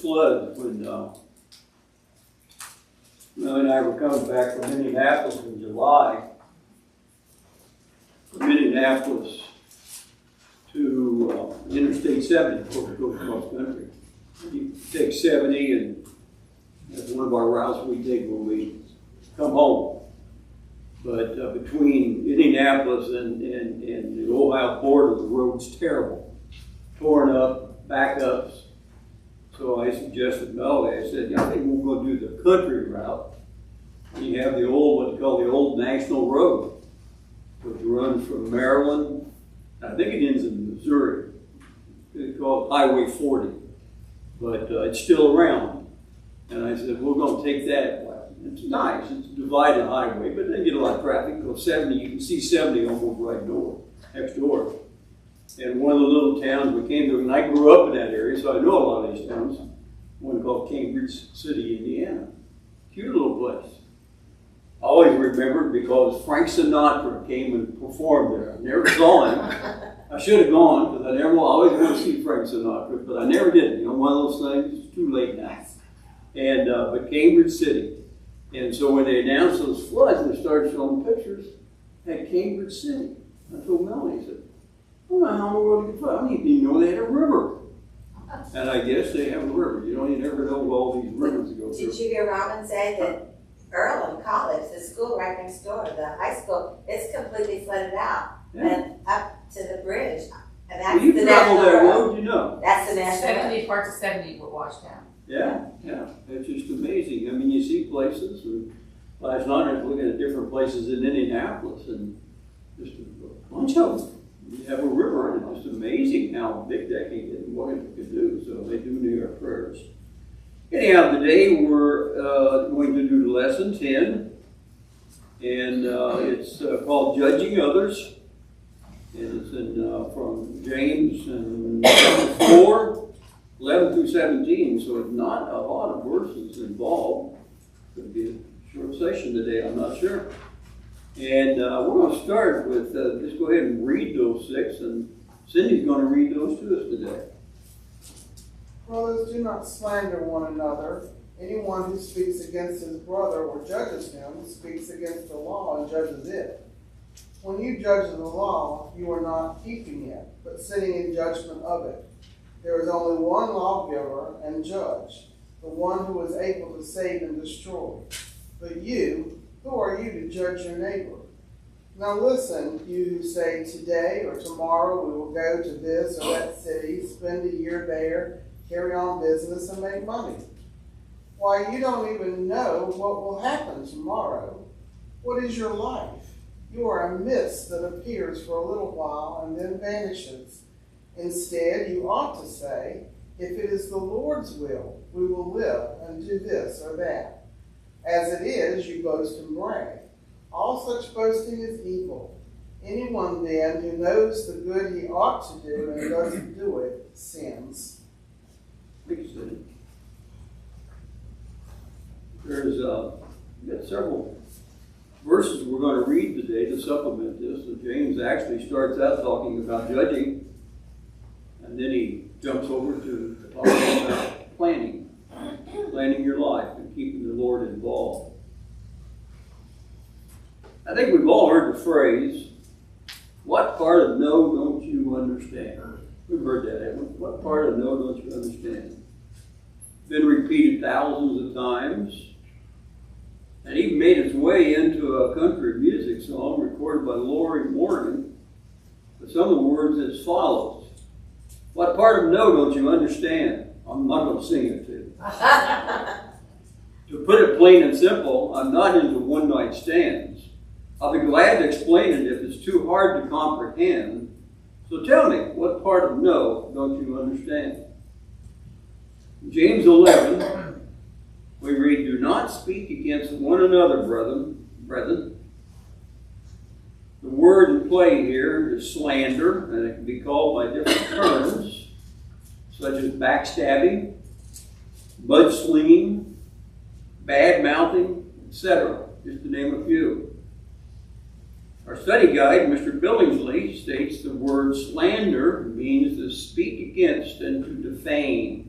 floods when Mel and I were coming back from Minneapolis in July. From Minneapolis to Interstate 70, of course, goes across country. You take 70, and that's one of our routes we take when we come home. But between Indianapolis and the Ohio border, the road's terrible. Torn up, backups. So I suggested Melody, I said, I think we'll go do the country route. And you have the old, what they call the old National Road, which runs from Maryland, I think it ends in Missouri. It's called Highway 40, but it's still around. And I said, we're going to take that. It's nice, it's a divided highway, but they get a lot of traffic. Go 70, you can see 70 almost next door. And one of the little towns we came to, and I grew up in that area, so I know a lot of these towns. One called Cambridge City, Indiana. Cute little place. I always remembered because Frank Sinatra came and performed there. I never saw him. I should have gone because I always want to see Frank Sinatra, but I never did. You know, one of those things, it's too late now. And but Cambridge City. And so when they announced those floods and they started showing pictures at Cambridge City, I told Melanie, I said, I don't know how in the world you can flood. I didn't even know they had a river. And I guess they have a river. You know, you never know all these rivers go through. Did you hear Robin say that Earl in college, the school right next door, the high school, it's completely flooded out and up to the bridge. And that's you the travel national that road. road, you know. That's the national road. 70 parts of 70 were washed down. Yeah. It's just amazing. I mean, you see places, and last night I was looking at different places in Indianapolis, and just a bunch of them. You have a river, and it's just amazing how big that can get and what it could do. So they do need our prayers. Anyhow, today we're going to do lesson 10, and it's called Judging Others. And it's from James and chapter 4, 11 through 17, so it's not a lot of verses involved. Could be a short session today, I'm not sure. And we're going to start with, just go ahead and read those 6, and Cindy's going to read those to us today. Brothers, do not slander one another. Anyone who speaks against his brother or judges him speaks against the law and judges it. When you judge the law, you are not keeping it, but sitting in judgment of it. There is only one lawgiver and judge, the one who is able to save and destroy. But you, who are you to judge your neighbor? Now listen, you who say, today or tomorrow we will go to this or that city, spend a year there, carry on business, and make money. Why, you don't even know what will happen tomorrow. What is your life? You are a mist that appears for a little while and then vanishes. Instead, you ought to say, if it is the Lord's will, we will live and do this or that. As it is, you boast and brag. All such boasting is evil. Anyone then who knows the good he ought to do and doesn't do it sins. There's we've got several verses we're going to read today to supplement this. So James actually starts out talking about judging, and then he jumps over to talking about planning your life and keeping the Lord involved. I think we've all heard the phrase, what part of no don't you understand? We've heard that, haven't we? What part of no don't you understand? Been repeated thousands of times. And even made its way into a country music song recorded by Lori Morgan. But some of the words as follows. What part of no don't you understand? I'm not going to sing it to you. To put it plain and simple, I'm not into one-night stands. I'll be glad to explain it if it's too hard to comprehend. So tell me, what part of no don't you understand? James 11. We read, do not speak against one another, brethren. The word in play here is slander, and it can be called by different terms, such as backstabbing, mudslinging, bad-mouthing, etc., just to name a few. Our study guide, Mr. Billingsley, states the word slander means to speak against and to defame.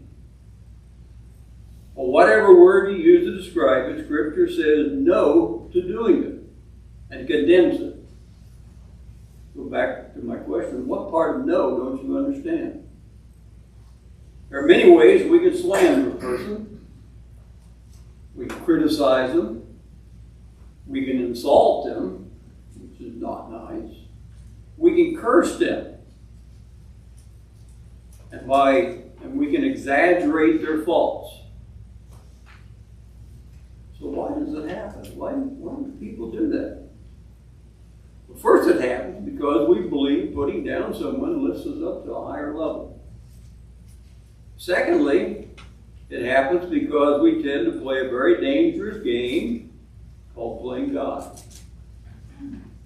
Or whatever word you use to describe it, Scripture says no to doing it and condemns it. Go back to my question, what part of no don't you understand? There are many ways we can slander a person. We can criticize them. We can insult them, which is not nice. We can curse them. And we can exaggerate their faults. So why does it happen? Why do people do that? Well, first it happens because we believe putting down someone lifts us up to a higher level. Secondly, it happens because we tend to play a very dangerous game called playing God.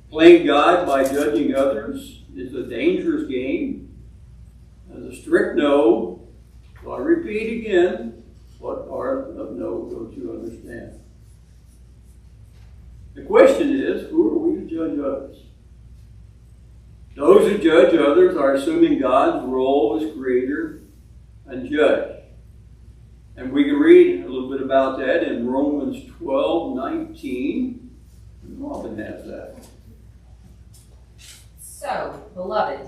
Playing God by judging others is a dangerous game. As a strict no, so I repeat again, what part of no don't you understand? The question is, who are we to judge others? Those who judge others are assuming God's role as creator and judge. And we can read a little bit about that in Romans 12:19. Robin has that. So, beloved,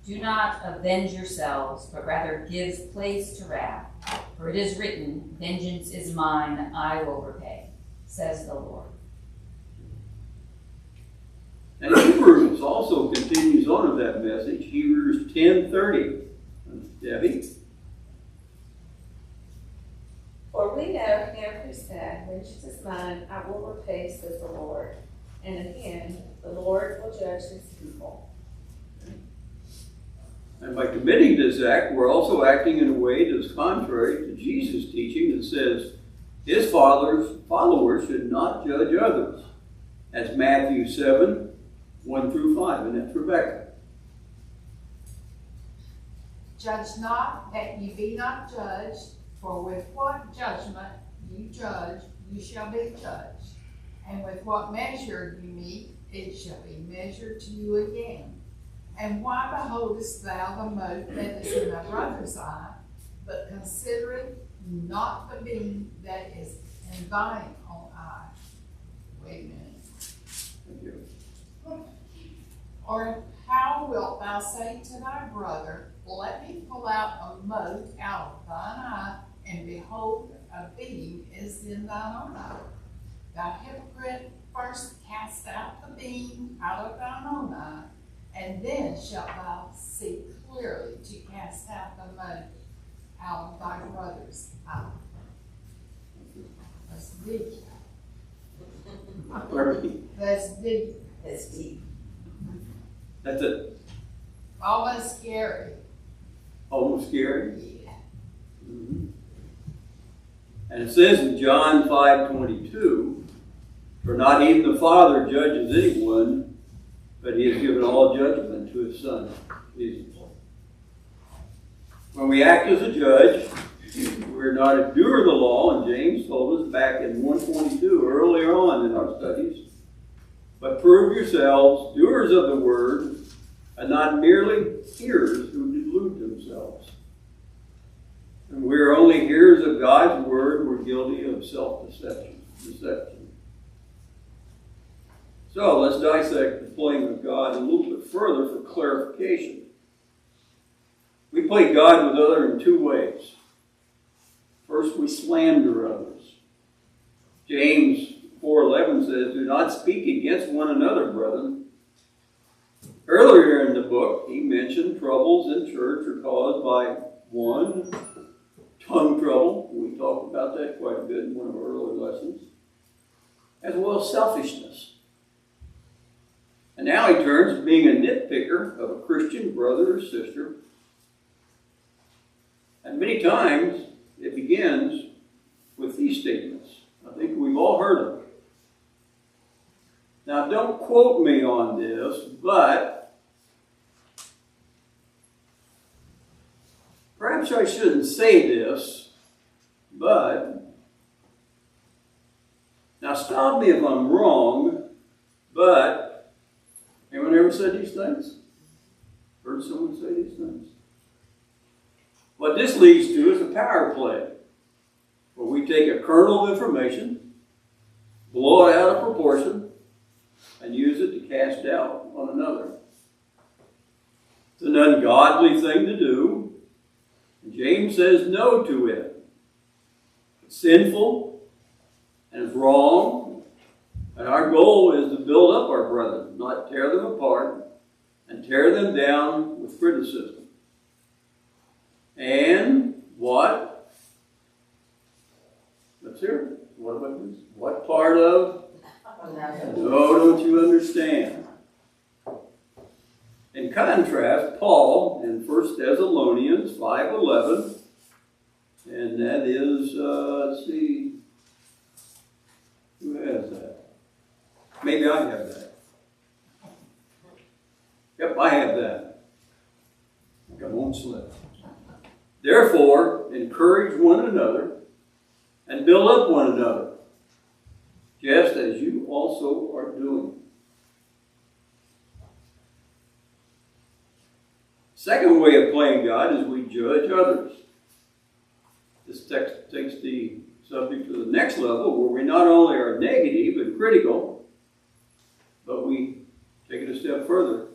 do not avenge yourselves, but rather give place to wrath. For it is written, vengeance is mine, I will repay, says the Lord. And Hebrews also continues on with that message. Hebrews 10:30. Debbie? For we know him who said, vengeance is mine, I will repay, says the Lord. And again, the Lord will judge his people. And by committing this act, we're also acting in a way that is contrary to Jesus' teaching that says his followers should not judge others. That's Matthew 7:1-5, and that's Rebecca. Judge not that ye be not judged, for with what judgment you judge, you shall be judged. And with what measure you meet, it shall be measured to you again. And why beholdest thou the mote that is in thy brother's eye, but considerest not the beam that is in thine own eye? Wait a minute. Thank you. Or how wilt thou say to thy brother, let me pull out a mote out of thine eye, and behold, a beam is in thine own eye? Thou hypocrite, first cast out the beam out of thine own eye, and then shalt thou see clearly to cast out the mote out of thy brother's eye. That's deep. That's deep. It's deep. That's it. Almost scary. Almost scary. Yeah. Mm-hmm. And it says in John 5:22, for not even the Father judges anyone, but he has given all judgment to his Son, Jesus. When we act as a judge, we're not a doer of the law, and James told us back in 1:22 earlier on in our studies, but prove yourselves doers of the word, and not merely hearers who delude themselves. And we are only hearers of God's word, we're guilty of self-deception. So let's dissect the playing of God a little bit further for clarification. We play God with others in two ways. First, we slander others. James 4:11 says, do not speak against one another, brethren. Earlier in the book, he mentioned troubles in church are caused by, one, tongue trouble. We talked about that quite a bit in one of our earlier lessons. As well as selfishness. And now he turns to being a nitpicker of a Christian brother or sister. And many times it begins with these statements. I think we've all heard them. Now don't quote me on this, but perhaps I shouldn't say this, but now stop me if I'm wrong, but anyone ever said these things? Heard someone say these things? What this leads to is a power play. where we take a kernel of information, blow it out of proportion, and use it to cast doubt on another. It's an ungodly thing to do. And James says no to it. It's sinful and it's wrong. And our goal is to build up our brethren, not tear them apart and tear them down with criticism. And what? Let's hear it. What about this? What part of? No, don't you understand? In contrast, Paul in 1 Thessalonians 5:11, and that is, let's see, who has that? Maybe I have that. Yep, I have that. I won't slip. Therefore, encourage one another and build up one another, just as you also are doing. Second way of playing God is we judge others. This text takes the subject to the next level, where we not only are negative and critical, but we take it a step further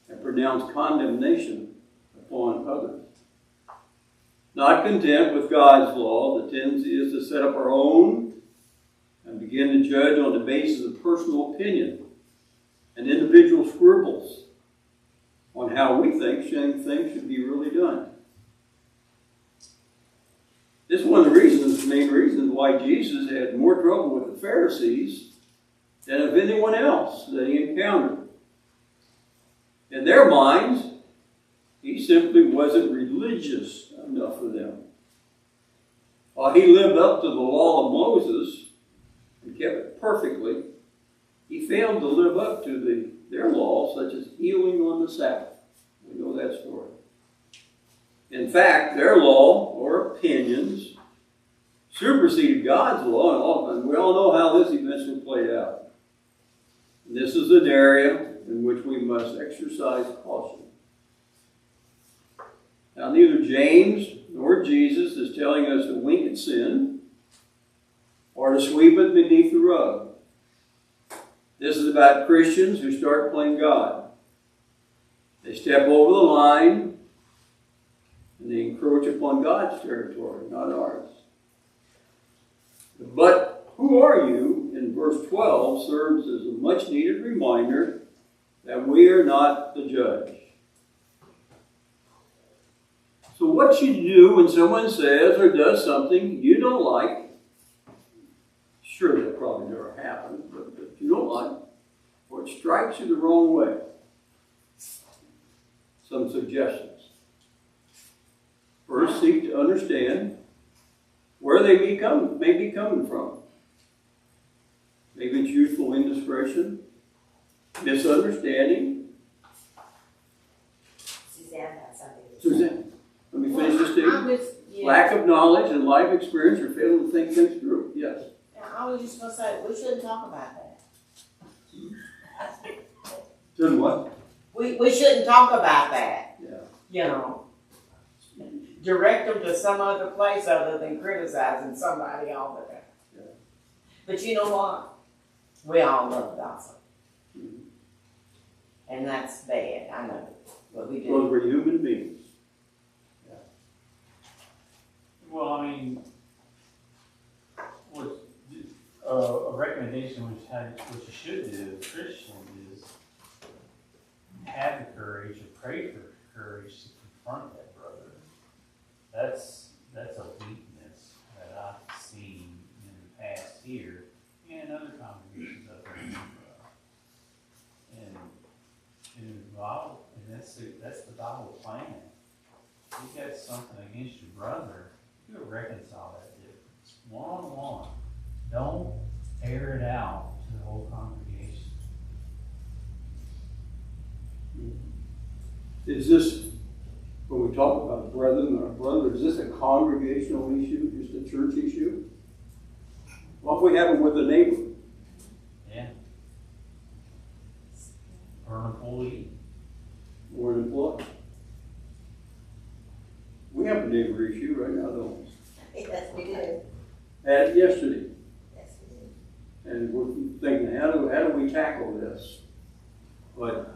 and pronounce condemnation upon others. Not content with God's law, the tendency is to set up our own and begin to judge on the basis of personal opinion and individual scruples on how we think things should be really done. This is one of the main reasons why Jesus had more trouble with the Pharisees than of anyone else that he encountered. In their minds, he simply wasn't religious enough for them. While he lived up to the law of Moses and kept it perfectly, he failed to live up to their laws, such as healing on the Sabbath. We know that story. In fact, their law, or opinions, superseded God's law, and we all know how this eventually played out. And this is an area in which we must exercise caution. Now, neither James nor Jesus is telling us to wink at sin or to sweep it beneath the rug. This is about Christians who start playing God. They step over the line and they encroach upon God's territory, not ours. But who are you, in verse 12, serves as a much needed reminder that we are not the judge. So what should you do when someone says or does something you don't like? Sure, that probably never happened, but you don't like, or it strikes you the wrong way. Some suggestions. First, seek to understand where they may be coming from. Maybe it's youthful indiscretion, misunderstanding. Suzanne has something to say. Suzanne, let me finish this statement. Yeah. Lack of knowledge and life experience or failing to think things through. Yes. I was just gonna say, we shouldn't talk about that. Shouldn't what? We shouldn't talk about that, Yeah. you know. Direct them to some other place other than criticizing somebody all the time. Yeah. But you know what? We all love gossip. Mhm. And that's bad, I know, but we Because do. we're human beings. Well, I mean, what, a recommendation which you should do as a Christian is have the courage or pray for courage to confront that brother. That's a weakness that I've seen in the past here and other congregations up there. And the Bible, and that's the Bible plan. If you've got something against your brother, you reconcile that difference one-on-one. Don't air it out to the whole congregation. Is this, when we talk about brethren or brother, is this a congregational issue, just a church issue? What if we have it with a neighbor? Yeah. Or an employee. Or an employee? We have a neighbor issue right now, don't we? Yes, we do. Had it yesterday. Yes, we do. And we're thinking, how do we tackle this? But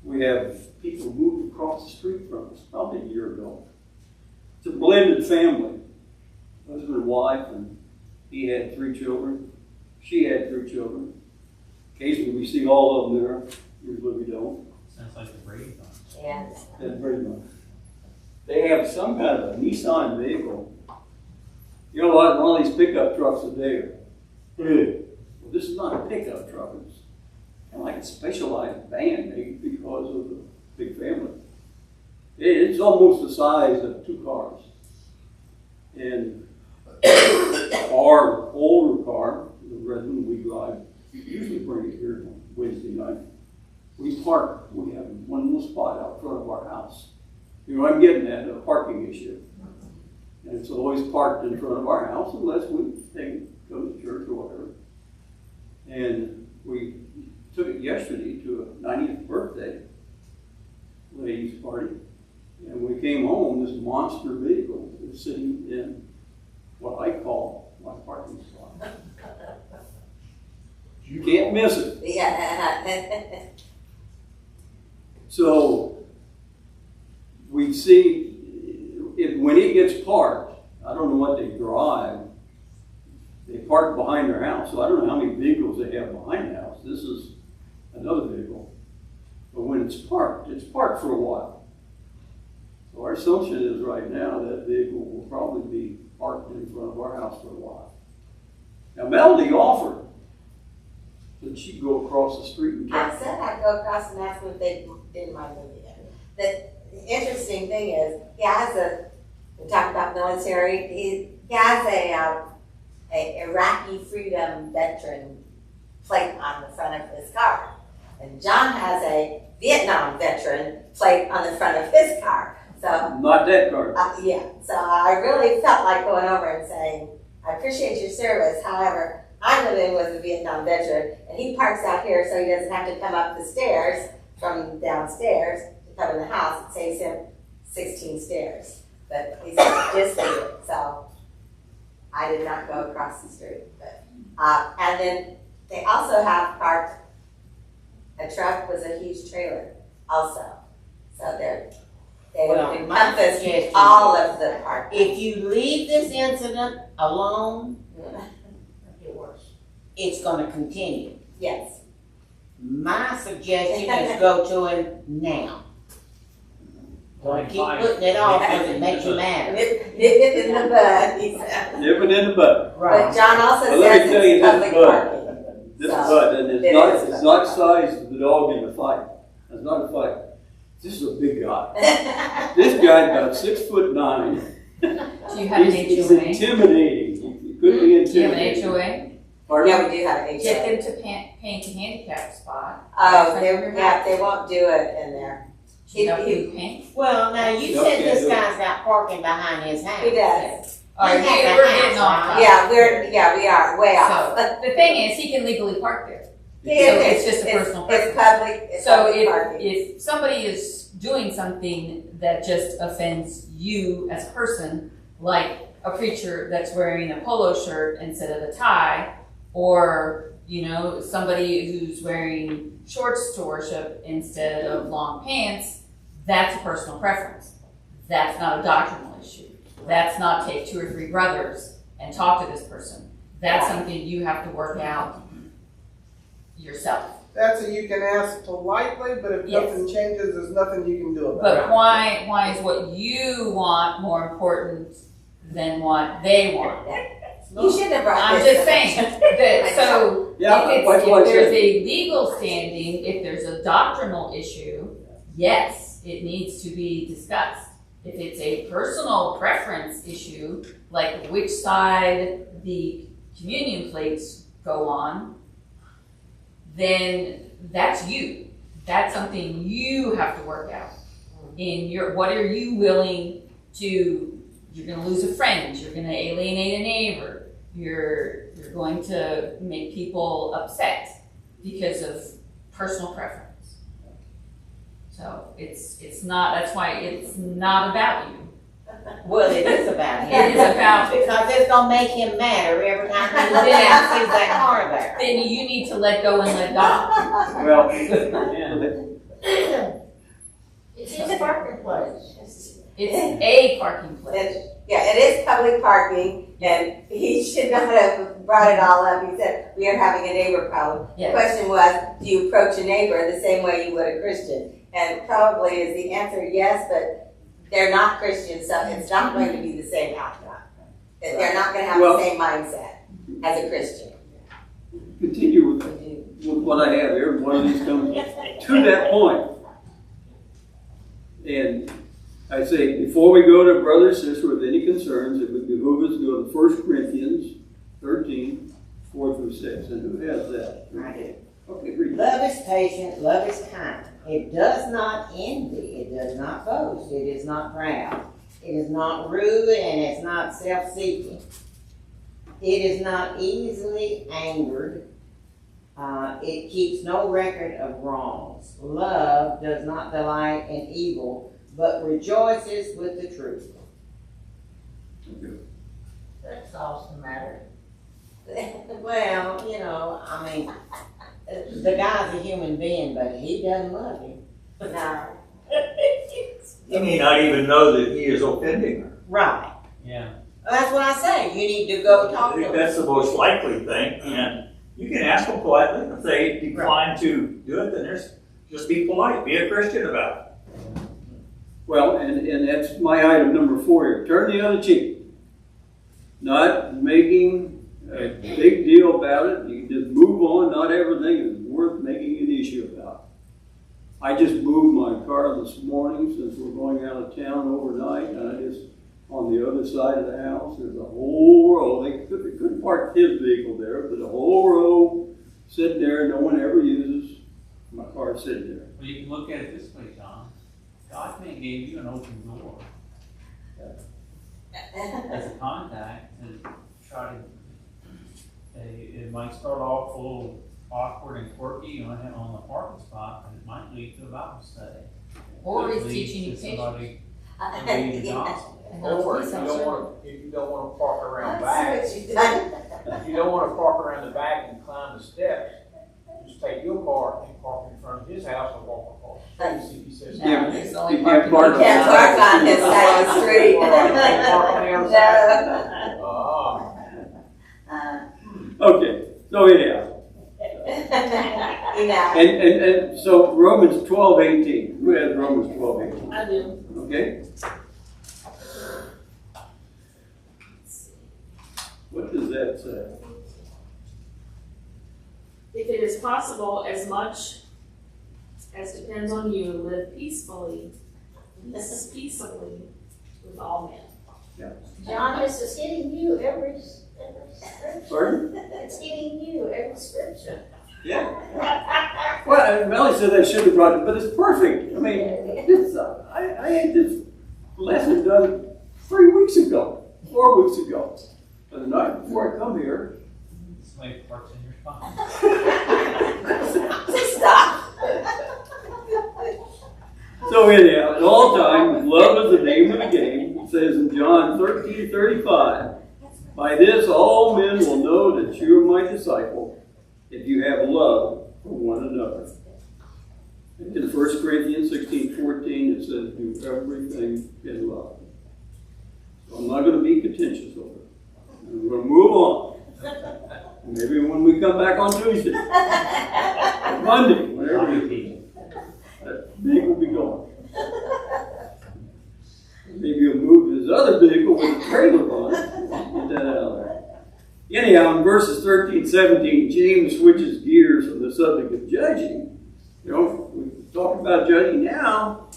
we have people moved across the street from us, probably a year ago. It's a blended family. Husband and wife, and he had 3 children. She had 3 children. Occasionally we see all of them there. Usually we don't. Sounds like the Brady Bunch. Yes. That's very much. They have some kind of a Nissan vehicle. You know, like one of these pickup trucks that they're, well, this is not a pickup truck. It's kind of like a specialized van maybe because of the big family. It's almost the size of 2 cars. And our older car, the red one we drive, usually bring it here on Wednesday night. We park, we have one little spot out front of our house. You know, I'm getting at a parking issue. And it's always parked in front of our house unless we take it, go to church or whatever. And we took it yesterday to a 90th birthday ladies party. And we came home, this monster vehicle is sitting in what I call my parking spot. You can't miss it. Yeah. So we see when it gets parked, I don't know what they drive. They park behind their house, so I don't know how many vehicles they have behind the house. This is another vehicle. But when it's parked for a while. So our assumption is right now that vehicle will probably be parked in front of our house for a while. Now Melody offered that she'd go across the street and I check. said I'd go across and ask them if they didn't mind moving it. The interesting thing is, we talked about military, he has a Iraqi freedom veteran plate on the front of his car. And John has a Vietnam veteran plate on the front of his car. So Not that car. yeah, so I really felt like going over and saying, I appreciate your service, however, I'm living with a Vietnam veteran, and he parks out here so he doesn't have to come up the stairs from downstairs to come in the house. It saves him 16 stairs. But he's just here, so I did not go across the street. But, and then they also have parked a truck with a huge trailer also. So they Well, would my encompass suggestion all of the parking. If you leave this incident alone, it's gonna continue. Yes. My suggestion is go to him now. Don't keep putting it off because it makes you mad. Nip it in the bud, he said. Nip it in the bud. But John also Well, let says me tell you it's this public bud. parking. This So, bud, and it it's is not size of the dog in the fight. It's not a fight. This is a big guy. This guy's about 6'9". Do you have an He's HOA? intimidating. He could be Do you have intimidating. an HOA? Pardon? Yeah, we do have an Get HOA. them to paint a handicap spot. Oh, they won't do it in there. Do you know who paints? Well, now you said this guy's got parking behind his house. He does. Or He has a we're house, getting off. right? Yeah, we are way off. So the thing is, he can legally park there. Yeah, So it's just a personal It's preference. public, it's So public parking. if somebody is doing something that just offends you as a person, like a preacher that's wearing a polo shirt instead of a tie, or somebody who's wearing shorts to worship instead of long pants, that's a personal preference. That's not a doctrinal issue. That's not take 2 or 3 brothers and talk to this person. That's something you have to work out yourself. That's you can ask politely, but if Yes. nothing changes, there's nothing you can do about But it. why is what you want more important than what they want? You shouldn't have brought I'm this just up. saying that, so Yeah, if that's what I there's said. a legal standing, if there's a doctrinal issue, yes, it needs to be discussed. If it's a personal preference issue, like which side the communion plates go on, then that's you. That's something you have to work out. What are you willing to, you're gonna lose a friend, you're gonna alienate a neighbor, you're going to make people upset because of personal preference. So it's not, that's why it's not about you. Well, it is about him. It is about, Because it's gonna make him madder every time he looks out and sees that car there. then you need to let go and let God. Well, Yeah. It's his parking place. It's a parking place. Yeah, it is public parking, and he should not have brought it all up. He said, we are having a neighbor problem. The Yes. question was, do you approach a neighbor the same way you would a Christian? And probably is the answer yes, but they're not Christians, so it's not going to be the same outcome. They're not going to have Well- the same mindset as a Christian. continue with what I have here. One of these comes to that point. And I say, before we go to brother or sister with any concerns, it would behoove us to go to 1 Corinthians 13, 4 through 6. And who has that? I do. Okay, read. Love is patient, love is kind. It does not envy, it does not boast, it is not proud. It is not rude, and it's not self-seeking. It is not easily angered. It keeps no record of wrongs. Love does not delight in evil, but rejoices with the truth. Okay. That's awesome matter. Well, you know, I mean, the guy's a human being, but he doesn't love him. No. He may not even know that he is offending her. Right. Yeah. That's what I say. You need to go I talk to think him. that's the most likely thing, and you can ask them politely. If they decline to do it, then just be polite, be a Christian about it. Well, and that's my item number 4 here. Turn the other cheek. Not making a big deal about it. You can just move on. Not everything is worth making an issue about. I just moved my car this morning since we're going out of town overnight, and I just, on the other side of the house, there's a whole row. They couldn't park his vehicle there, but a whole row sitting there no one ever uses. My car's sitting there. Well, you can look at it this way, John. God may give you an open door as a contact and try to, it might start off a little awkward and quirky on the parking spot, but it might lead to a Bible study. Or It he's leads teaching you to patience. somebody reading the gospel. And Or that's if you don't want to park around I back, see what you've done. if you don't want to park around the back and climb the steps, just take your car and park in front of his house and walk across the street. See if he says, No, Yeah, it's only you can't park parking. You can't park on his side of the street. Park on the other side. Okay, so anyhow. You know. And so Romans 12:18. Who has Romans 12:18? I do. Okay? What does that say? If it is possible, as much as depends on you, live peacefully with all men. John, this is hitting you every scripture. Pardon? It's hitting you every scripture. Yeah. Well, Melly said I should have brought it, but it's perfect. I mean, it's, I had this lesson done 4 weeks ago. And the night before I come here, Somebody parks in your spot. Stop. so anyhow, at all times, love is the name of the game. It says in John 13:35, by this all men will know that you are my disciple, if you have love for one another. In 1 Corinthians 16:14, it says, do everything in love. So I'm not going to be contentious over it. I'm going to move on. Maybe when we come back on Tuesday, or Monday, whenever it is, that big will be gone. Maybe he'll move his other vehicle with a trailer on it. Get that out of there. Anyhow, in verses 13, 17, James switches gears from the subject of judging. You know, we talk about judging now.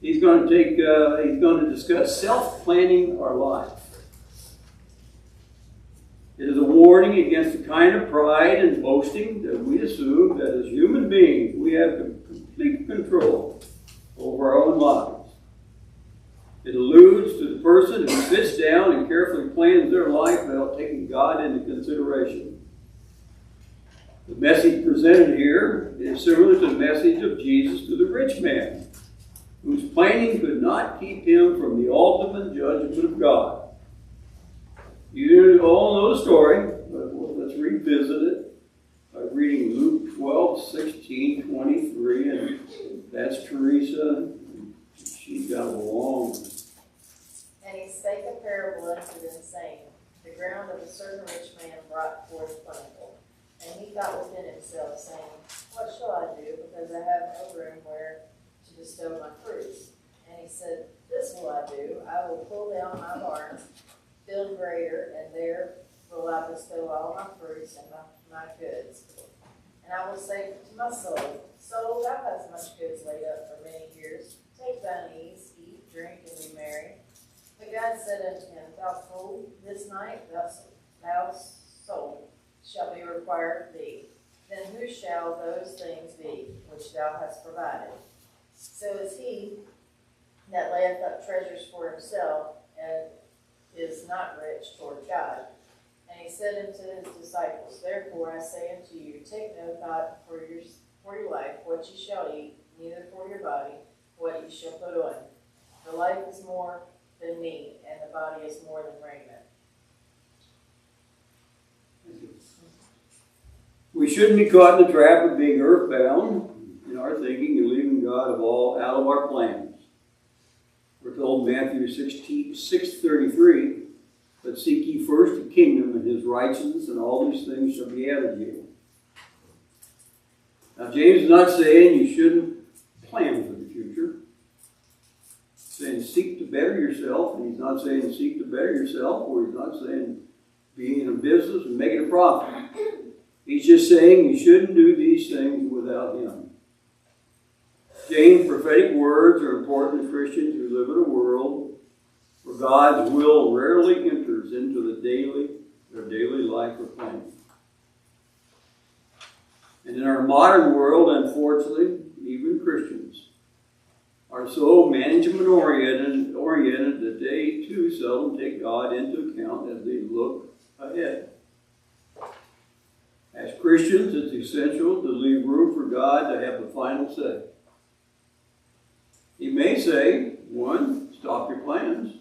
He's going to discuss self-planning our life. It is a warning against the kind of pride and boasting that we assume that as human beings we have complete control over our own lives. It alludes to the person who sits down and carefully plans their life without taking God into consideration. The message presented here is similar to the message of Jesus to the rich man. whose planning could not keep him from the ultimate judgment of God. You all know the story, but let's revisit it by reading Luke 12, 16, 23, and that's Teresa. She got along. And he spake a parable unto them, saying, The ground of a certain rich man brought forth plentiful. And he thought within himself, saying, What shall I do, because I have no room where to bestow my fruits? And he said, This will I do, I will pull down my barns, build greater, and there will I bestow all my fruits and my goods. And I will say to my soul, Soul, thou hast much goods laid up for many years. Take thine ease, eat, drink, and be merry. But God said unto him, Thou fool, this night thou soul shall be required of thee. Then who shall those things be which thou hast provided? So is he that layeth up treasures for himself, and is not rich toward God. And he said unto his disciples, Therefore I say unto you, take no thought for your life, what ye shall eat, neither for your body, what ye shall put on. The life is more than meat, and the body is more than raiment. We shouldn't be caught in the trap of being earthbound in our thinking and leaving God out of our plans. We're told in Matthew 6:33, but seek ye first the kingdom and his righteousness, and all these things shall be added to you. Now, James is not saying you shouldn't plan for the future. He's saying seek to better yourself, and he's not saying seek to better yourself, or he's not saying be in a business and make it a profit. He's just saying you shouldn't do these things without him. James' prophetic words are important to Christians who live in a world where God's will rarely enters into their daily life or planning. And in our modern world, unfortunately, even Christians are so management-oriented that they too seldom take God into account as they look ahead. As Christians, it's essential to leave room for God to have the final say. He may say, 1, stop your plans,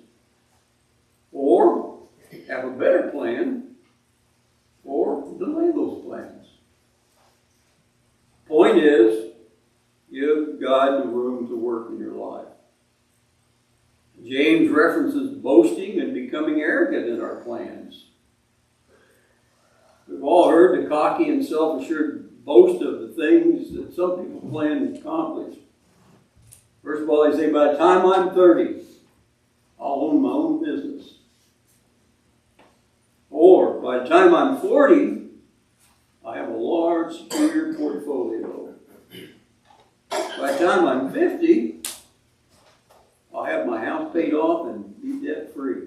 or have a better plan, or delay those plans. Point is, give God the room to work in your life. James references boasting and becoming arrogant in our plans. We've all heard the cocky and self-assured boast of the things that some people plan to accomplish. First of all, they say, by the time I'm 30, I'll own my own business. Or, by the time I'm 40, I have a large, secure portfolio. By the time I'm 50, I'll have my house paid off and be debt-free.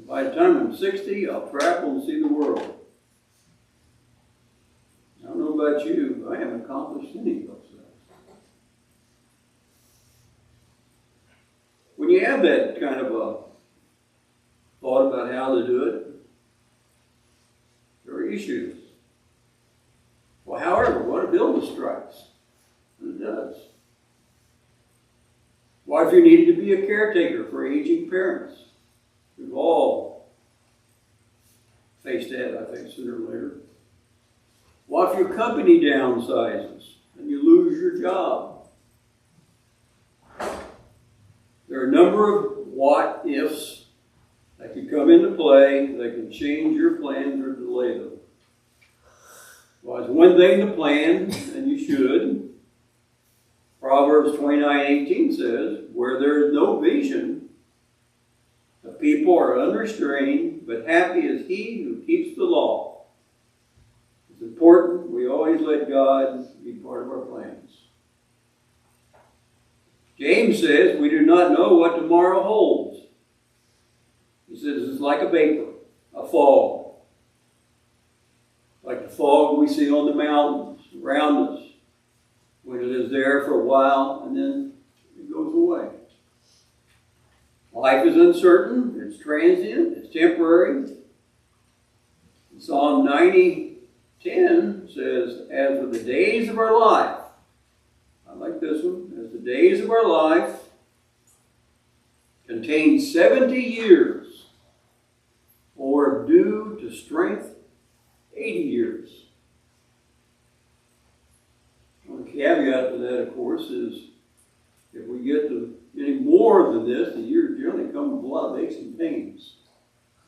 By the time I'm 60, I'll travel and see the world. I don't know about you, but I haven't accomplished any of those things. When you have that kind of a thought about how to do it, there are issues. Well, however, what if illness strikes? It does. What if you needed to be a caretaker for aging parents? We've all faced that, I think, sooner or later. What if your company downsizes and you lose your job? There are a number of what-ifs that can come into play that can change your plans or delay them. Well, it's one thing to plan, and you should. Proverbs 29:18 says, where there is no vision, the people are unrestrained, but happy is he who keeps the law. It's important we always let God be part of our plans. James says we do not know what tomorrow holds. He says it's like a vapor, a fog. Like the fog we see on the mountains around us when it is there for a while and then it goes away. Life is uncertain, it's transient, it's temporary. Psalm 90:10 says, as for the days of our life, I like this one. As the days of our life contain 70 years, or due to strength, 80 years. One caveat to that, of course, is if we get to any more than this, the years generally come with a lot of aches and pains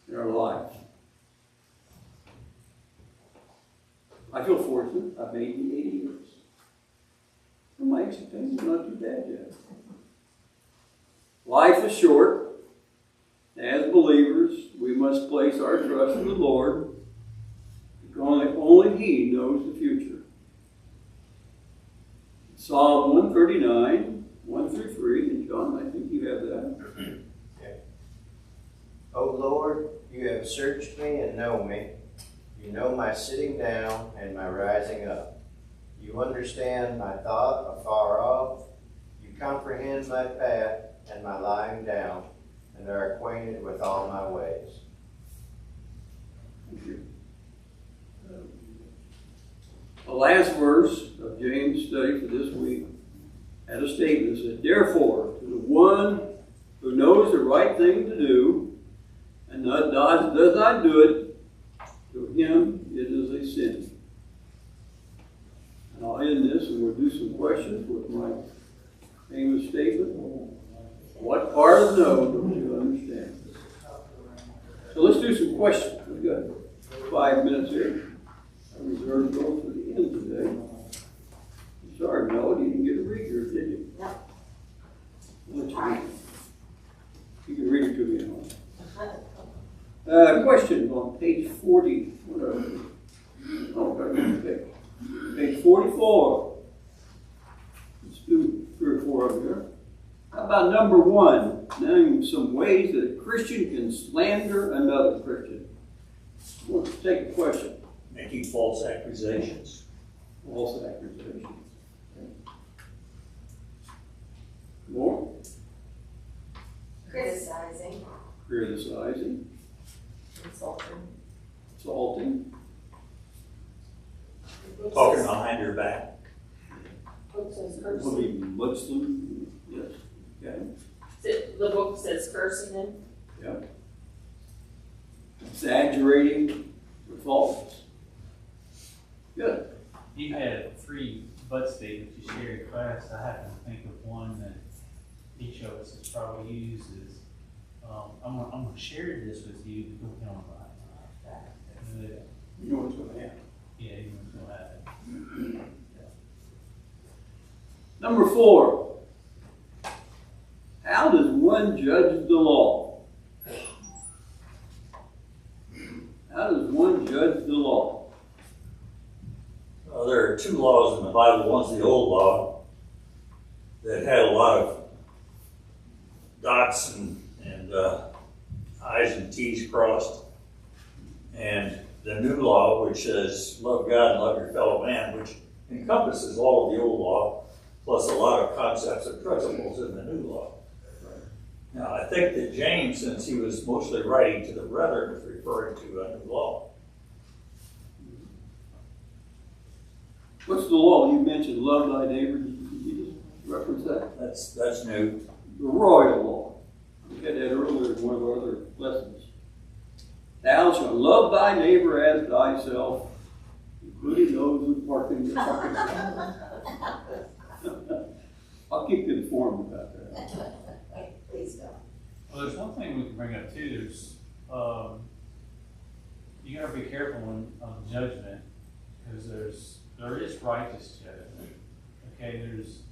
in our life. I feel fortunate. I've made the 80 years. And my aches and pains are not too bad yet. Life is short. As believers, we must place our trust in the Lord, because only He knows the future. Psalm 139, 1 through 3, and John, I think you have that. Okay. O Lord, you have searched me and know me. You know my sitting down and my rising up. You understand my thought afar off. You comprehend my path and my lying down, and are acquainted with all my ways. Thank you. The last verse of James' study for this week had a statement that said, therefore, to the one who knows the right thing to do and does not do it, to him it is a sin. And I'll end this and we'll do some questions with my famous statement. What part of no don't you understand? So let's do some questions. We've got 5 minutes here. I reserved those for the end today. I'm sorry, Melody, you didn't get to read yours, did you? No. You can read it to me now. Question on page 40. Okay. Page 44. Let's do 3 or 4 of here. How about number 1? Name some ways that a Christian can slander another Christian. Let's take a question. Making false accusations. False accusations. More? Criticizing. Criticizing. Insulting. Insulting. Talking behind your back. Book says Will cursing. be mudslinging. Yes. Okay. The book says cursing then? Yep. Exaggerating the faults. Good. You had 3 but statements you shared in class. I happen to think of one that each of us has probably used is, I'm going to share this with you, but don't tell me about it. You know what's going to happen. Yeah, you know what's going to happen. Number 4. How does one judge the law? How does one judge the law? Well, there are 2 laws in the Bible. One's the old law that had a lot of dots and I's and T's crossed. And the new law, which says love God and love your fellow man, which encompasses all of the old law, plus a lot of concepts and principles in the new law. Now, I think that James, since he was mostly writing to the brethren, was referring to a new law. What's the law? You mentioned love thy neighbor. Did you just reference that? That's new. The royal law. We had that earlier in one of our other lessons. Thou shalt love thy neighbor as thyself, including those who park in your parking lot. I'll keep you informed about that. Please don't. Well, there's one thing we can bring up too. There's, you got to be careful on judgment, because there is righteous judgment. Okay, there's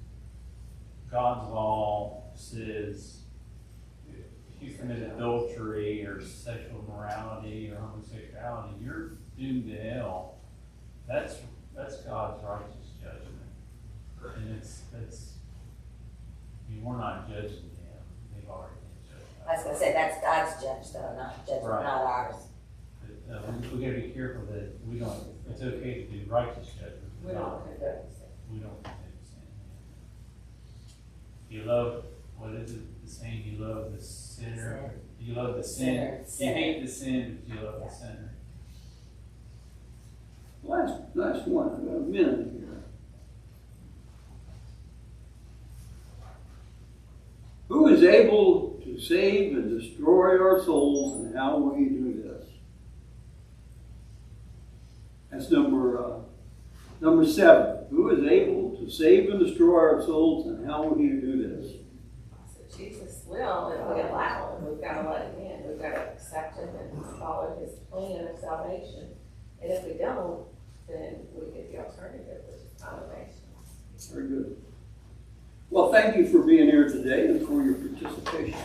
God's law says if you commit adultery or sexual immorality or homosexuality, you're doomed to hell. That's God's righteous judgment, and it's I mean, we're not judging them; they've already been judged. I was going to say, that's God's judge, though, not judgment, Right. not ours. But, we got to be careful that we don't. It's okay to do righteous judgment. We don't condone sin. We don't condemn sin. You love, what is it, the saying, you love the sinner, you love the sin, you hate the sin, but you love the sinner. Last one. I've got a minute here. is able to save and destroy our souls, and how will he do this? That's number 7. Who is able to save and destroy our souls, and how will he do this? So Jesus will, if we allow him, we've got to let him in, we've got to accept him and follow his plan of salvation. And if we don't, then we get the alternative, which is condemnation. Very good. Well, thank you for being here today and for your participation.